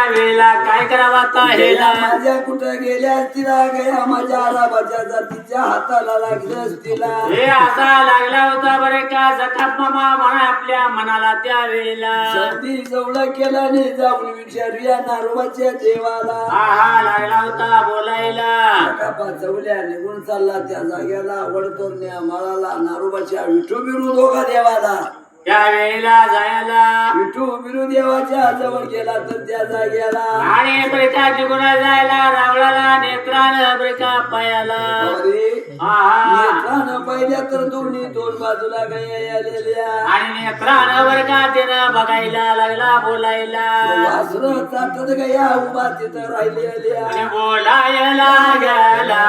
वेळेला काय करावा आता हेला माझ्या कुठं गेल्या तिला गया माझ्या आराबाच्या जातीच्या हाताला लागलं तिला हे असा लागला होता बरे का जकात मामा म्हणा आपल्या मनाला त्या वेळेला संधी जवळ केला नाही जाऊन विचारूया नारोबाच्या देवाला हा लागला होता बोलायला चवल्या निघून चालला त्या जाग्याला वडतोरण्या माळाला नारोबाच्या विठू बिरू दोघा देवाला त्या वेळेला जायला विठू बिरू देवाच्या जवळ गेला तर त्या जाग्याला आणि ब्रेका जिंकून जायला रावळाला नेत्रानं ब्रेका पायाला नेत्रानं पाहिल्या तर दोन बाजूला गया आलेल्या आणि नेत्रानं बरका त्यानं बघायला लागला बोलायला वासरं चाटत गया उभा तिथं राहिलेल्या आणि बोलायला गेला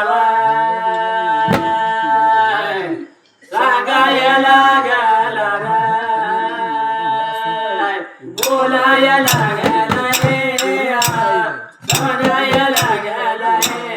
सांगायला गेला बोलायला गेला रे सांगायला गेला रे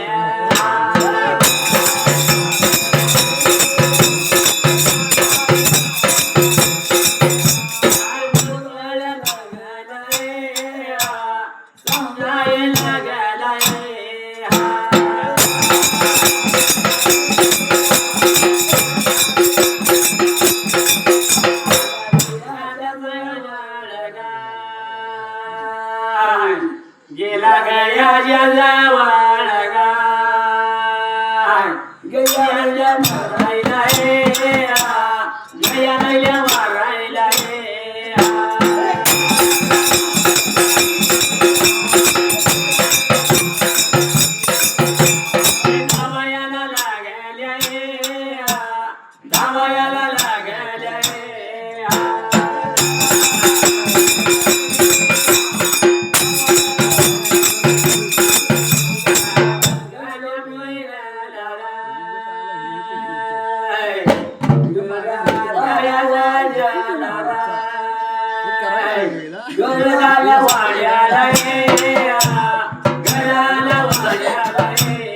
गेला गया जवळ गया मारायला रे गया मारायला रे धावायला लागल्या रे धावायला लागल्या रे गळाला वाड्याला रे गळाला वाड्याला रे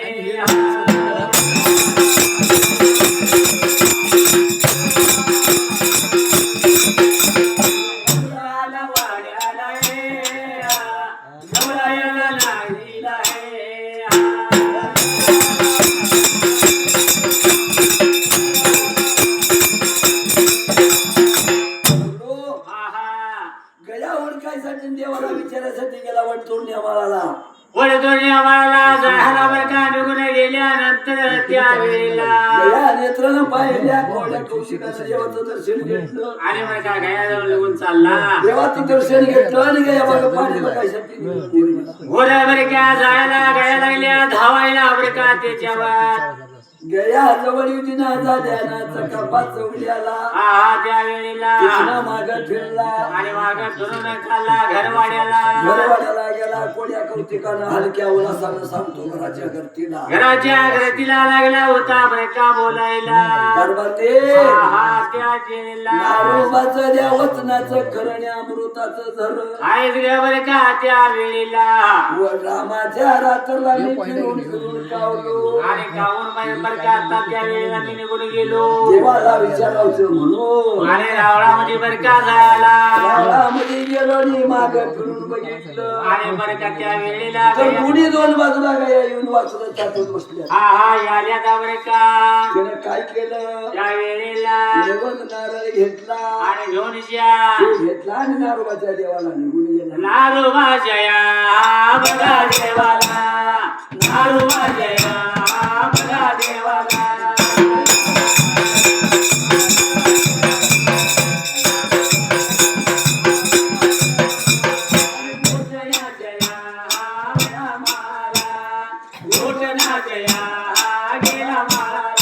गळाला वाड्याला रे गळायला लागलीला रे गया ओळखायसाठी देवाला विचारायसाठी गेला वडतोरण्या माळाला वडतोरणी आम्हाला जायला बरं का निघून गेल्यानंतर त्या वेळेला गया नेत्रानं पाहिल्या कोवळ्या कौशिकानं देवाचं दर्शन घेतलं आणि बरं का गयाजवळ निघून चालला देवाचं दर्शन घेतलं आणि गया बघा पाणी बघायसाठी घोड्या बरं का जायला गया लागल्या धावायला बरं का त्याच्यावर गया जवळ युती ना झाल्या ना चकापात चवल्याला त्या वेळेला कृष्णा माग फिरला आणि मागं फिरून खाल्ला घरवाड्याला घरवाड्याला गेला कोण्या कौतिकानं हलक्या उल्हासानं सांगतो घराच्या घरतीला घराच्या घरतीला लागला होता बरं का बोलायला पार्वती त्या वेळेला नारोबाचं द्या वचनाचं खरं अमृताचं झरं आहेच ग बरं का त्या वेळेला व रामाच्या रात्रला मी फिरून फिरून कावलो आणि गाऊन बाहेर बरं का आता त्या वेळेला मी निघून गेलो देवाला विचारायचं म्हणून आणि रावळामध्ये बरं का जायला रावणामध्ये गेलो आणि माग फिरून बघितलं आणि बरं का त्या वेळेला तर कुणी दोन बाजूला गया येऊन वाचलं त्यातून बसल्या याल्या का बरं का त्यानं काय केलं त्या वेळेला देवत नारळ घेतला आणि घेऊन या घेतला आणि नारोबाच्या देवाला निघून गेला नारोबा जया बघा देवाला नारोबा जया बघा देवाला घोषणा जया बघा माला घोषणा जया गेला माला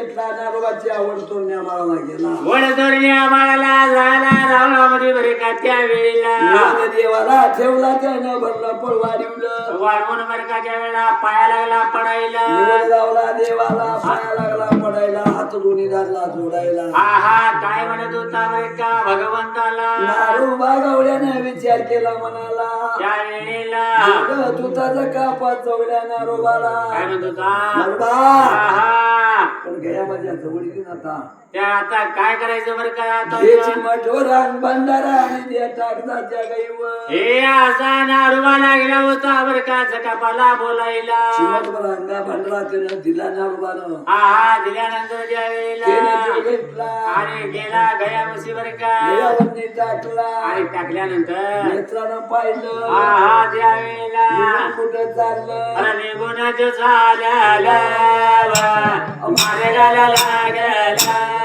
घेतला नारोबाची आवड तोरणे आम्हाला गेला वडदोरणी आम्हाला झाला रावणामध्ये बरे का त्या वेळेला देवाला ठेवला त्यानं भरलं पण वाढवलं वाढवून बरकाच्या वेळेला पाया लागला पडायला निवड लावला देवाला पाया लागला पडायला हात दोन्ही लागला जोडायला हा काय म्हणत होता बरे का भगवंताला नारोबा गवल्यानं विचार केला मनाला त्या वेळेला तुझा कापा चवल्या नारोबाला काय म्हणत होता नारोबा हा पण गया माझ्या जवळीन आता त्या आता काय करायचं बरं का आता हेची मठोरान बंधारा आणि त्या टाकदाच्या गाईवर हे असा नारुबा लागला होता बरं का चकापाला बोलायला चिमटभर अंगा भंडारा त्यानं दिला नारोबानं हा दिल्यानंतर ज्या त्याने तो वेळेला घेतला आणि गेला गया मशी बरं का गयावरती टाकला आणि टाकल्यानंतर नेत्रानं पाहिलं हा त्या वेळेला निघून कुठं चाललं अरे निघूनच झाल्या मार्गाला लागला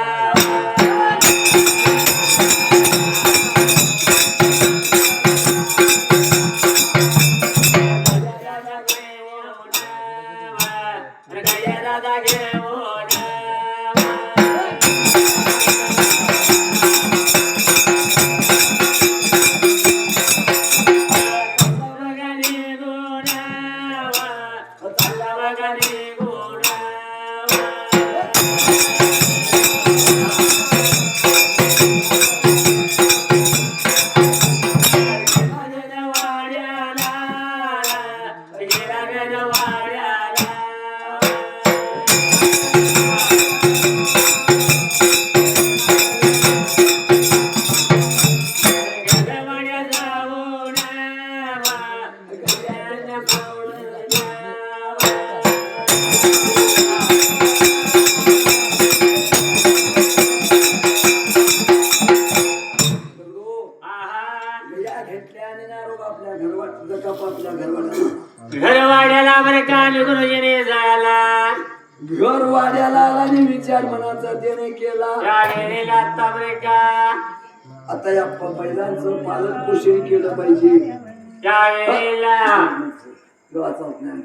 घरवाड्याला बरं का निघून येणे जायला घर वाड्याला आला आणि विचार मनाचा त्याने केला त्या वेळेला आता बरं का आता या बैलांचं पालन पोषण केलं पाहिजे त्या वेळेला देवाचा ज्ञान